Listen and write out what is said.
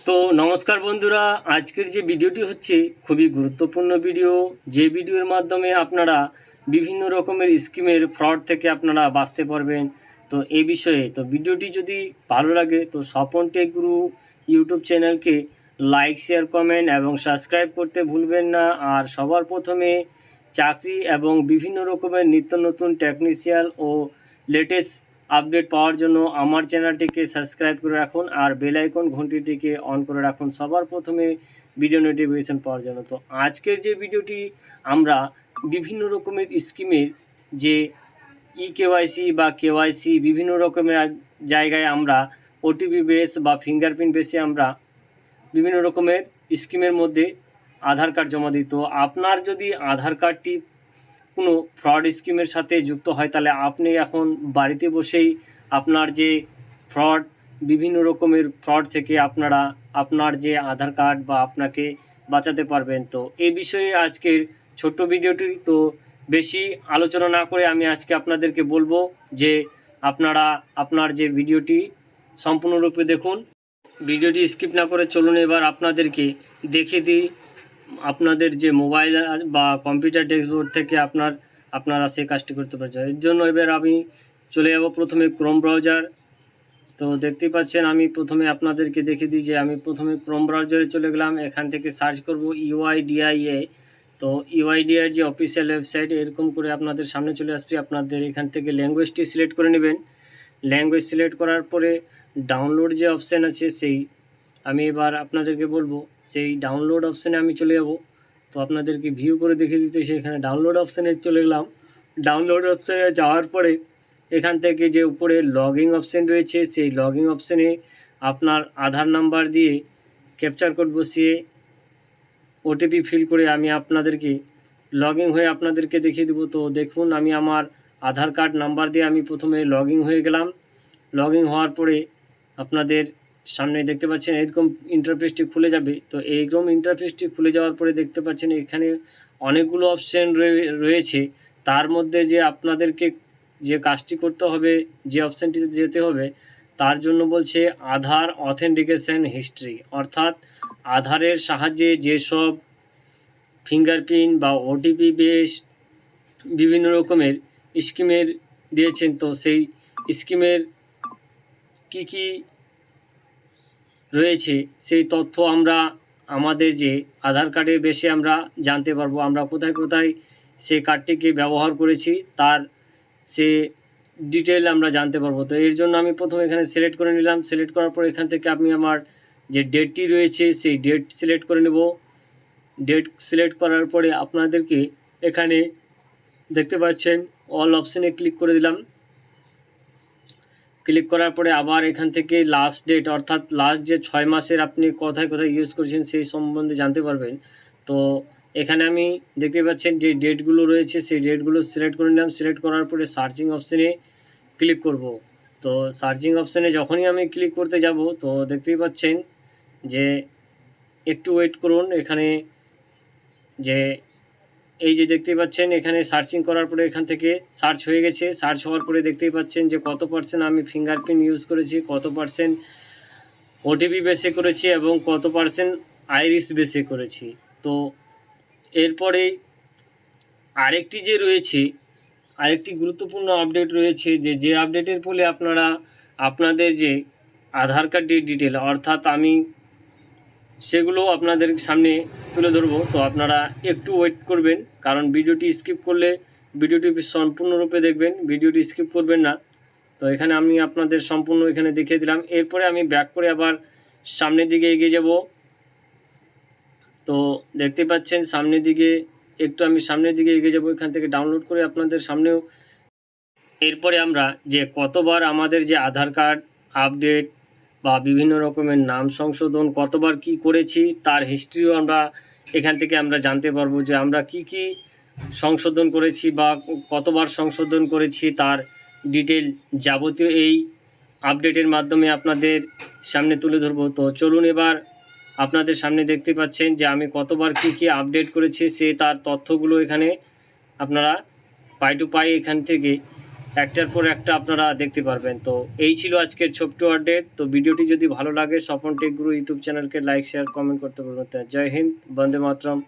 তো নমস্কার বন্ধুরা, আজকের যে ভিডিওটি হচ্ছে খুবই গুরুত্বপূর্ণ ভিডিও। যে ভিডিওর মাধ্যমে আপনারা বিভিন্ন রকমের স্কিমের ফ্রড থেকে আপনারা বাঁচতে পারবেন। তো এই বিষয়ে তো ভিডিওটি যদি ভালো লাগে তো স্বপন টেক গুরু ইউটিউব চ্যানেলকে লাইক, শেয়ার, কমেন্ট এবং সাবস্ক্রাইব করতে ভুলবেন না। আর সবার প্রথমে চাকরি এবং বিভিন্ন রকমের নিত্য নতুন টেকনিশিয়াল ও লেটেস্ট আপডেট পাওয়ার জন্য আমার চ্যানেলটিকে সাবস্ক্রাইব করে রাখুন আর বেল আইকন ঘন্টিটিকে অন করে রাখুন সবার প্রথমে ভিডিও নোটিফিকেশন পাওয়ার জন্য। তো আজকের যে ভিডিওটি আমরা বিভিন্ন রকমের স্কিমের যে কেওয়াইসি বা কেওয়াইসি বিভিন্ন রকমের জায়গায় আমরা ওটিপি বেস বা ফিঙ্গারপ্রিন্ট বেসে আমরা বিভিন্ন রকমের স্কিমের মধ্যে আধার কার্ড জমা দিই। তো আপনার যদি আধার কার্ডটি কোনো ফ্রড স্কিমের সাথে যুক্ত হয় তাহলে আপনি এখন বাড়িতে বসেই আপনার যে ফ্রড বিভিন্ন রকমের ফ্রড থেকে আপনার যে আধার কার্ড বা আপনাকে বাঁচাতে পারবেন। তো এই বিষয়ে আজকের ছোট্ট ভিডিওটি। তো বেশি আলোচনা না করে আমি আজকে আপনাদেরকে বলবো যে আপনার যে ভিডিওটি সম্পূর্ণরূপে দেখুন, ভিডিওটি স্কিপ না করে চলুন এবার আপনাদেরকে দেখিয়ে দিই আপনাদের যে মোবাইল বা কম্পিউটার ডেস্কবোর্ড থেকে আপনারা সেই কাজটি করতে পারছেন। এর জন্য এবার আমি চলে যাব প্রথমে ক্রোম ব্রাউজার। তো দেখতেই পাচ্ছেন আমি প্রথমে আপনাদেরকে দেখিয়ে দিই যে আমি প্রথমে ক্রোম ব্রাউজারে চলে গেলাম। এখান থেকে সার্চ করব ইউআইডিআইএ। তো ইউআইডিআইয়ের যে অফিসিয়াল ওয়েবসাইট এরকম করে আপনাদের সামনে চলে আসবে। আপনাদের এখান থেকে ল্যাঙ্গুয়েজটি সিলেক্ট করে নেবেন। ল্যাঙ্গুয়েজ সিলেক্ট করার পরে ডাউনলোড যে অপশান আছে আমি এবার আপনাদেরকে বলবো সেই ডাউনলোড অপশানে আমি চলে যাব। তো আপনাদেরকে ভিউ করে দেখিয়ে দিতে সেখানে ডাউনলোড অপশানে চলে গেলাম। ডাউনলোড অপশানে যাওয়ার পরে এখান থেকে যে উপরে লগইন অপশান রয়েছে সেই লগইন অপশানে আপনার আধার নাম্বার দিয়ে ক্যাপচার কোড বসিয়ে ওটিপি ফিল করে আমি আপনাদেরকে লগইন হয়ে আপনাদেরকে দেখিয়ে দেবো। তো দেখুন আমি আমার আধার কার্ড নাম্বার দিয়ে আমি প্রথমে লগইন হয়ে গেলাম। লগইন হওয়ার পরে আপনাদের সামনে দেখতে পাচ্ছেন এরকম ইন্টারফেসটি খুলে যাবে। তো এইরকম ইন্টারফেসটি খুলে যাওয়ার পরে দেখতে পাচ্ছেন এখানে অনেকগুলো অপশান রয়েছে। তার মধ্যে যে আপনাদেরকে যে কাজটি করতে হবে, যে অপশানটিতে যেতে হবে তার জন্য বলছে আধার অথেন্টিকেশন হিস্ট্রি, অর্থাৎ আধারের সাহায্যে যেসব ফিঙ্গারপ্রিন্ট বা ওটিপি বেস বিভিন্ন রকমের স্কিমের দিয়েছেন তো সেই স্কিমের কি রয়েছে সেই তথ্য আমরা আমাদের যে আধার কার্ডের বেশে আমরা জানতে পারবো। আমরা কোথায় কোথায় সেই কার্ডটিকে ব্যবহার করেছি তার সে ডিটেল আমরা জানতে পারবো। তো এর জন্য আমি প্রথমে এখানে সিলেক্ট করে নিলাম। সিলেক্ট করার পর এখান থেকে আমি আমার যে ডেটটি রয়েছে সেই ডেট সিলেক্ট করে নেব। ডেট সিলেক্ট করার পরে আপনাদেরকে এখানে দেখতে পাচ্ছেন অল অপশানে ক্লিক করে দিলাম। ক্লিক করার পরে আবার এখান থেকে লাস্ট ডেট, অর্থাৎ লাস্ট যে 6 মাসের আপনি কোথায় কোথায় ইউজ করেছেন সেই সম্বন্ধে জানতে পারবেন। তো এখানে আমি দেখতে পাচ্ছেন যে ডেটগুলো রয়েছে সেই ডেটগুলো সিলেক্ট করে নিলাম। সিলেক্ট করার পরে সার্চিং অপশানে ক্লিক করব। তো সার্চিং অপশানে যখনই আমি ক্লিক করতে যাব তো দেখতেই পাচ্ছেন যে একটু ওয়েট করুন। এখানে যে এই যে দেখতেই পাচ্ছেন এখানে সার্চিং করার পরে এখান থেকে সার্চ হয়ে গেছে। সার্চ হওয়ার পরে দেখতেই পাচ্ছেন যে কত পার্সেন্ট আমি ফিঙ্গারপ্রিন্ট ইউজ করেছি, কত পার্সেন্ট ওটিপি বেসে করেছি এবং কত পার্সেন্ট আইরিস বেসে করেছি। তো এরপরে আরেকটি যে রয়েছে আরেকটি গুরুত্বপূর্ণ আপডেট রয়েছে যে আপডেটের ফলে আপনাদের যে আধার কার্ডের ডিটেল, অর্থাৎ আমি সেগুলো আপনাদের সামনে তুলে ধরবো। তো আপনারা একটু ওয়েট করবেন, কারণ ভিডিওটি স্কিপ করলে ভিডিওটি সম্পূর্ণরূপে দেখবেন, ভিডিওটি স্কিপ করবেন না। তো এখানে আমি আপনাদের সম্পূর্ণ এখানে দেখিয়ে দিলাম। এরপরে আমি ব্যাক করে আবার সামনের দিকে এগিয়ে যাব। তো দেখতে পাচ্ছেন সামনের দিকে আমি সামনের দিকে এগিয়ে যাব। এখান থেকে ডাউনলোড করে আপনাদের সামনেও এরপরে আমরা যে কতবার আমাদের যে আধার কার্ড আপডেট বা বিভিন্ন রকমের নাম সংশোধন কতবার কি করেছি তার হিস্ট্রিও আমরা এখান থেকে আমরা জানতে পারবো যে আমরা কি সংশোধন করেছি বা কতবার সংশোধন করেছি তার ডিটেল যাবতীয় এই আপডেটের মাধ্যমে আপনাদের সামনে তুলে ধরবো। তো চলুন এবার আপনাদের সামনে দেখতে পাচ্ছেন যে আমি কতবার কি আপডেট করেছি তার তথ্যগুলো এখানে আপনারা পাই টু পাই এখান থেকে একটার পর একটা আপনারা দেখতে পারবেন। তো এই ছিল আজকের ছোট্ট আপডেট। তো ভিডিওটি যদি ভালো লাগে স্বপন টেক গুরু ইউটিউব চ্যানেলকে লাইক শেয়ার কমেন্ট করতে পারবেন। জয় হিন্দ, বন্দে মাতরম।